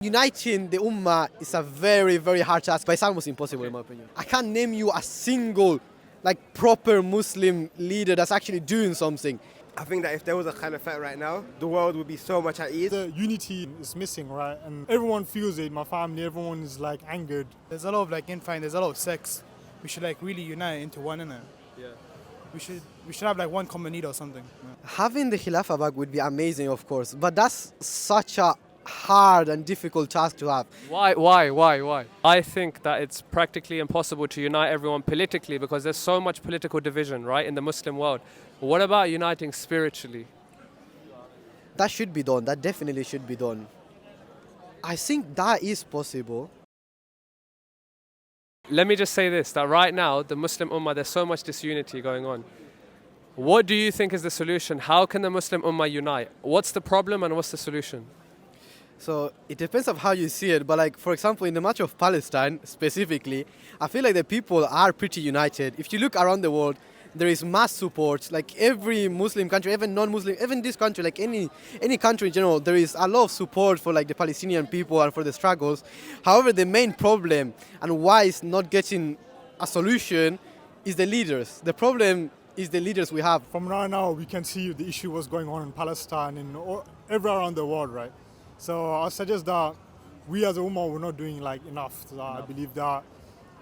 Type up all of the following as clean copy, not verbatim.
Uniting the Ummah is a very, very hard task, but it's almost impossible in my opinion. I can't name you a single, proper Muslim leader that's actually doing something. I think that if there was a Caliphate right now, the world would be so much at ease. The unity is missing, right? And everyone feels it, my family, everyone is angered. There's a lot of infighting, there's a lot of sects. We should really unite into one, innit? Yeah. We should have one common leader or something. Yeah. Having the Khilafah back would be amazing, of course, but that's such a hard and difficult task to have. Why? I think that it's practically impossible to unite everyone politically because there's so much political division, right, in the Muslim world. What about uniting spiritually? That should be done. That definitely should be done. I think that is possible. Let me just say this, that right now, the Muslim Ummah, there's so much disunity going on. What do you think is the solution? How can the Muslim Ummah unite? What's the problem and what's the solution? So it depends on how you see it, but for example, in the matter of Palestine specifically, I feel like the people are pretty united. If you look around the world, there is mass support. Every Muslim country, even non-Muslim, even this country, any country in general, there is a lot of support for the Palestinian people and for the struggles. However, the main problem and why it's not getting a solution is the leaders. The problem is the leaders we have. From right now, we can see the issue was going on in Palestine and everywhere around the world, right? So I suggest that we as a Ummah, we're not doing enough. So I believe that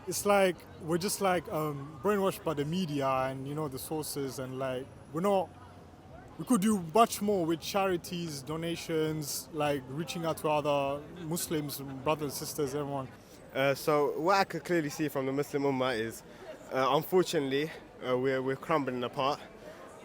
it's we're just brainwashed by the media and the sources, and we could do much more with charities, donations, reaching out to other Muslims, brothers, sisters, everyone. So what I could clearly see from the Muslim Ummah is, unfortunately, we're crumbling apart.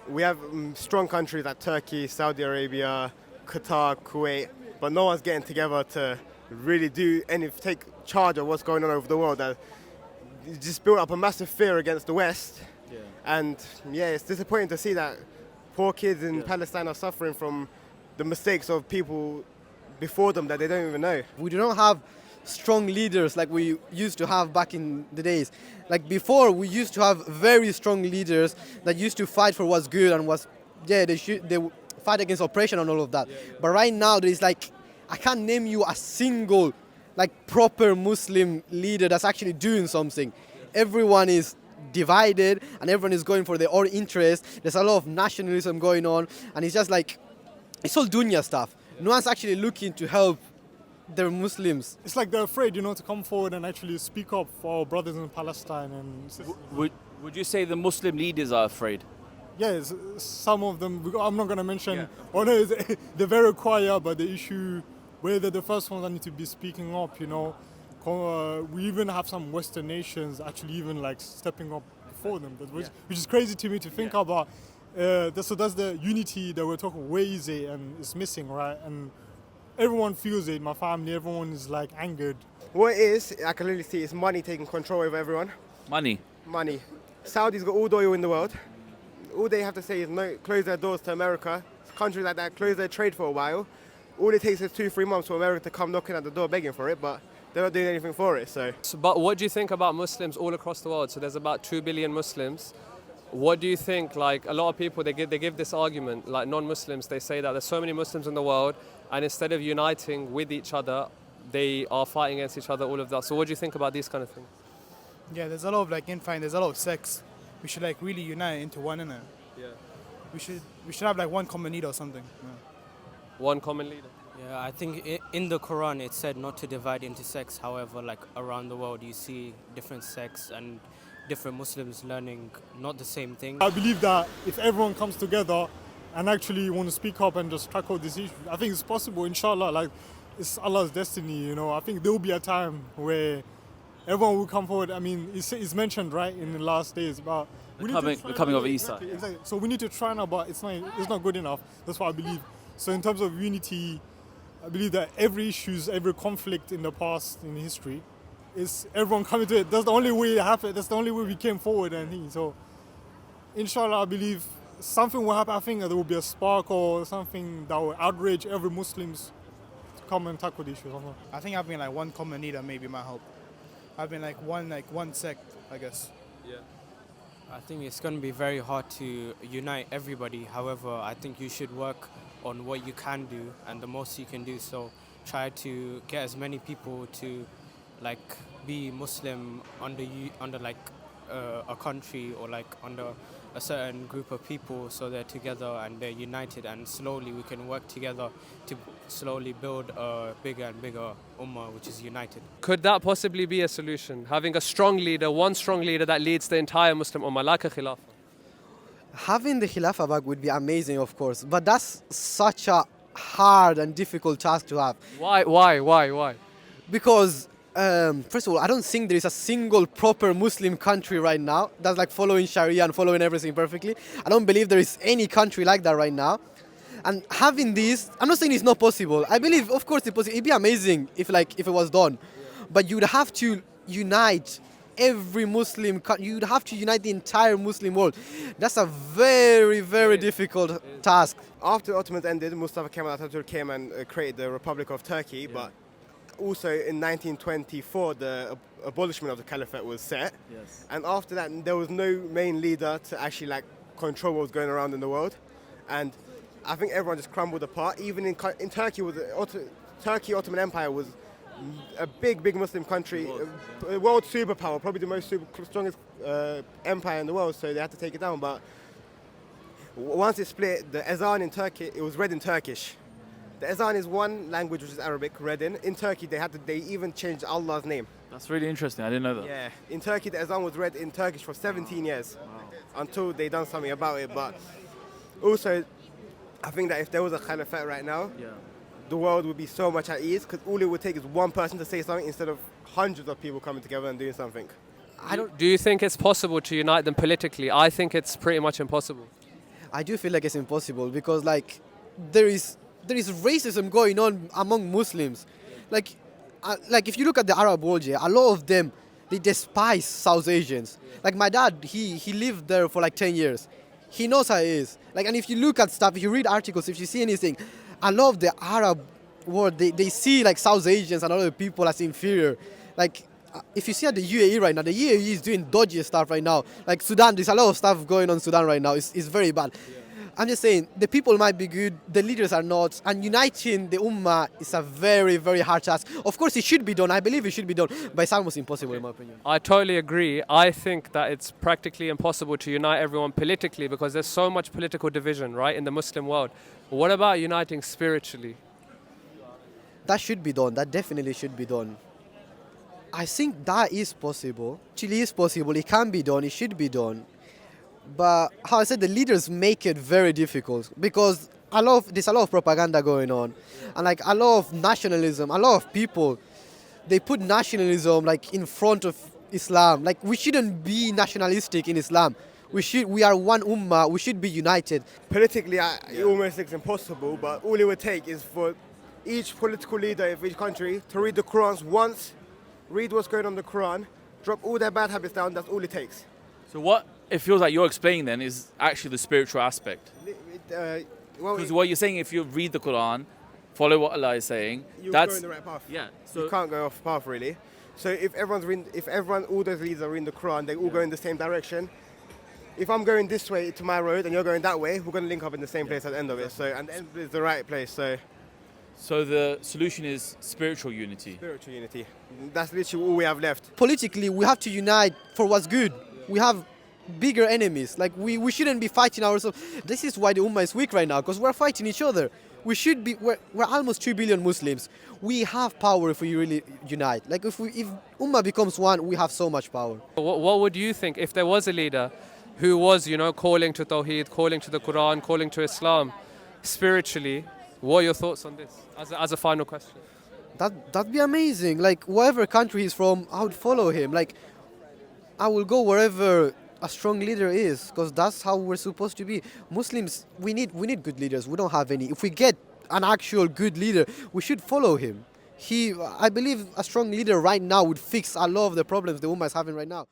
We have strong countries like Turkey, Saudi Arabia, Qatar, Kuwait, but no one's getting together to really take charge of what's going on over the world. It just built up a massive fear against the West. Yeah. And it's disappointing to see that poor kids in Palestine are suffering from the mistakes of people before them that they don't even know. We do not have strong leaders like we used to have back in the days. Before, we used to have very strong leaders that used to fight for what's good and they fight against oppression and all of that. But right now, there is I can't name you a single proper Muslim leader that's actually doing something. Everyone is divided and everyone is going for their own interest. There's a lot of nationalism going on, and it's just it's all dunya stuff. No one's actually looking to help their Muslims. It's they're afraid, to come forward and actually speak up for our brothers in Palestine. And would you say the Muslim leaders are afraid? Yes, some of them. I'm not going to mention. Oh no, they're very quiet, but the issue where they're the first ones that need to be speaking up. We even have some Western nations actually even stepping up before them, which is crazy to me to think about. So that's the unity that we're talking. Where is it? And it's missing, right? And everyone feels it. My family, everyone is angered. What it is, I can really see, is money taking control over everyone. Money. Saudi's got all the oil in the world. All they have to say is no, close their doors to America. Countries like that close their trade for a while. All it takes is 2-3 months for America to come knocking at the door begging for it, but they're not doing anything for it. But what do you think about Muslims all across the world? So there's about 2 billion Muslims. What do you think? A lot of people, they give this argument, non-Muslims, they say that there's so many Muslims in the world, and instead of uniting with each other, they are fighting against each other, all of that. So what do you think about these kind of things? Yeah, there's a lot of infighting, there's a lot of sects. We should really unite into one, innit? Yeah. We should have one common leader or something. Yeah. One common leader. Yeah, I think in the Quran it said not to divide into sects. However, around the world you see different sects and different Muslims learning not the same thing. I believe that if everyone comes together and actually want to speak up and just tackle this issue, I think it's possible, inshallah. It's Allah's destiny, I think there will be a time where everyone will come forward. I mean, it's mentioned, right, in the last days, but the coming of Isa. Exactly. So we need to try now, but it's not good enough. That's what I believe. So in terms of unity, I believe that every conflict in the past, in history, is everyone coming to it. That's the only way it happened. That's the only way we came forward. So, inshallah, I believe something will happen. I think there will be a spark or something that will outrage every Muslims to come and tackle the issue. I think having one common leader maybe might help. Having one sect, I guess. Yeah. I think it's going to be very hard to unite everybody. However, I think you should work on what you can do and the most you can do. So try to get as many people to like be Muslim under like a country or like under a certain group of people, so they're together and they're united, and slowly we can work together to slowly build a bigger and bigger Ummah which is united. Could that possibly be a solution? Having a strong leader, one strong leader that leads the entire Muslim Ummah, like a Khilafah? Having the Khilafah back would be amazing, of course, but that's such a hard and difficult task to have. Why? Because first of all, I don't think there is a single proper Muslim country right now that's like following Sharia and following everything perfectly. I don't believe there is any country like that right now. And having this, I'm not saying it's not possible. I believe, of course, it's possible. It'd be amazing if it was done. But you'd have to unite every Muslim country. You'd have to unite the entire Muslim world. That's a very, very difficult task. After the Ottomans ended, Mustafa Kemal Ataul came and created the Republic of Turkey, but also in 1924 the abolishment of the Caliphate was set. Yes. And after that there was no main leader to actually like control what was going around in the world, and I think everyone just crumbled apart. Even in Turkey, Turkey Ottoman Empire was a big Muslim country, a world superpower, probably the most strongest empire in the world, so they had to take it down. But once it split, the Ezan in Turkey, it was read in Turkish. The Ezan is one language which is Arabic, read in. In Turkey, they even changed Allah's name. That's really interesting. I didn't know that. Yeah. In Turkey, the Ezan was read in Turkish for 17 years until they done something about it. But also, I think that if there was a Caliphate right now, the world would be so much at ease, because all it would take is one person to say something instead of hundreds of people coming together and doing something. Do you think it's possible to unite them politically? I think it's pretty much impossible. I do feel like it's impossible because like there is racism going on among Muslims. Like if you look at the Arab world, a lot of them, they despise South Asians. Like my dad, he lived there for like 10 years. He knows how it is. Like, and if you look at stuff, if you read articles, if you see anything, a lot of the Arab world, they see like South Asians and other people as inferior. Like if you see at the UAE right now, the UAE is doing dodgy stuff right now. Like Sudan, there's a lot of stuff going on in Sudan right now. It's very bad. I'm just saying, the people might be good, the leaders are not, and uniting the Ummah is a very, very hard task. Of course, it should be done. I believe it should be done, but it's almost impossible in my opinion. I totally agree. I think that it's practically impossible to unite everyone politically because there's so much political division, right, in the Muslim world. What about uniting spiritually? That should be done. That definitely should be done. I think that is possible. Actually, is possible. It can be done. It should be done. But how I said, the leaders make it very difficult because there's a lot of propaganda going on, and like a lot of nationalism. A lot of people, they put nationalism like in front of Islam. Like we shouldn't be nationalistic in Islam. We are one Ummah. We should be united. Politically, it almost looks impossible, but all it would take is for each political leader of each country to read the Qurans once, read what's going on in the Quran, drop all their bad habits down. That's all it takes. So what it feels like you're explaining then is actually the spiritual aspect. Because what you're saying, if you read the Quran, follow what Allah is saying, that's go in the right path. Yeah. So you can't go off path really. So if all those leaders are reading the Quran, they all go in the same direction. If I'm going this way to my road and you're going that way, we're going to link up in the same place at the end of it. So, and the end is the right place. So the solution is spiritual unity. Spiritual unity. That's literally all we have left. Politically, we have to unite for what's good. We have bigger enemies. Like we shouldn't be fighting ourselves. This is why the Ummah is weak right now, because we're fighting each other. We're almost 2 billion Muslims. We have power if we really unite. Like if Ummah becomes one, we have so much power. What would you think if there was a leader who was, calling to Tawheed, calling to the Quran, calling to Islam spiritually? What are your thoughts on this as a final question? That'd be amazing. Like whatever country he's from, I would follow him. Like I will go wherever a strong leader is, because that's how we're supposed to be. Muslims, we need good leaders. We don't have any. If we get an actual good leader, we should follow him. I believe a strong leader right now would fix a lot of the problems the Ummah is having right now.